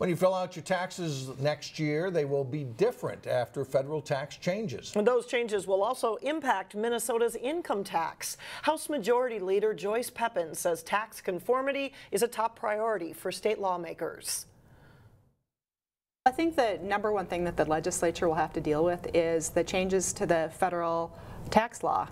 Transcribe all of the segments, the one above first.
When you fill out your taxes next year, they will be different after federal tax changes. And those changes will also impact Minnesota's income tax. House Majority Leader Joyce Peppin says tax conformity is a top priority for state lawmakers. I think the number one thing that the legislature will have to deal with is the changes to the federal tax law.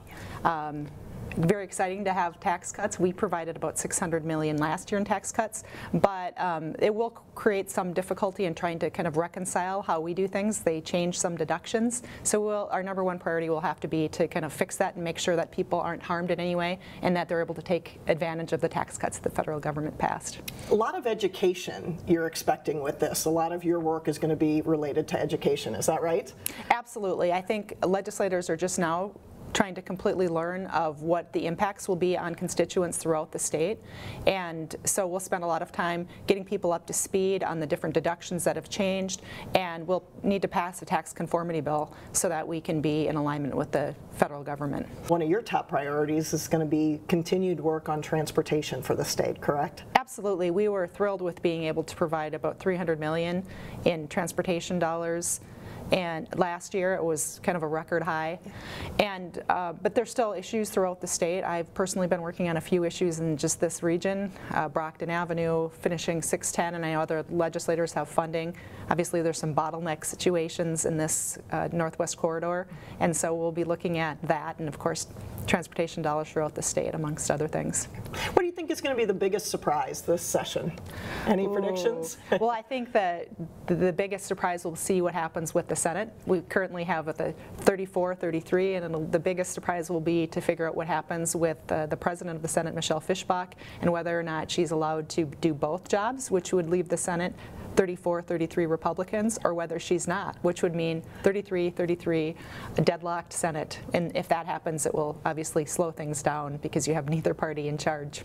Very exciting to have tax cuts. We provided about $600 million last year in tax cuts, but it will create some difficulty in trying to kind of reconcile how we do things. They change some deductions, so our number one priority will have to be to kind of fix that and make sure that people aren't harmed in any way and that they're able to take advantage of the tax cuts the federal government passed. A lot of education you're expecting with this. A lot of your work is going to be related to education. Is that right? Absolutely. I think legislators are just now trying to completely learn of what the impacts will be on constituents throughout the state, and so we'll spend a lot of time getting people up to speed on the different deductions that have changed, and we'll need to pass a tax conformity bill so that we can be in alignment with the federal government. One of your top priorities is going to be continued work on transportation for the state, correct? Absolutely. We were thrilled with being able to provide about $300 million in transportation dollars, and last year it was kind of a record high. And but there's still issues throughout the state. I've personally been working on a few issues in just this region, Brockton Avenue, finishing 610, and I know other legislators have funding. Obviously there's some bottleneck situations in this Northwest corridor, and so we'll be looking at that, and of course transportation dollars throughout the state, amongst other things. What do you think is going to be the biggest surprise this session? Any predictions? Well, I think that the biggest surprise we'll see what happens with the Senate. We currently have the 34-33, and the biggest surprise will be to figure out what happens with the President of the Senate, Michelle Fischbach, and whether or not she's allowed to do both jobs, which would leave the Senate 34-33 Republicans, or whether she's not, which would mean 33-33 deadlocked Senate. And if that happens, it will obviously slow things down because you have neither party in charge.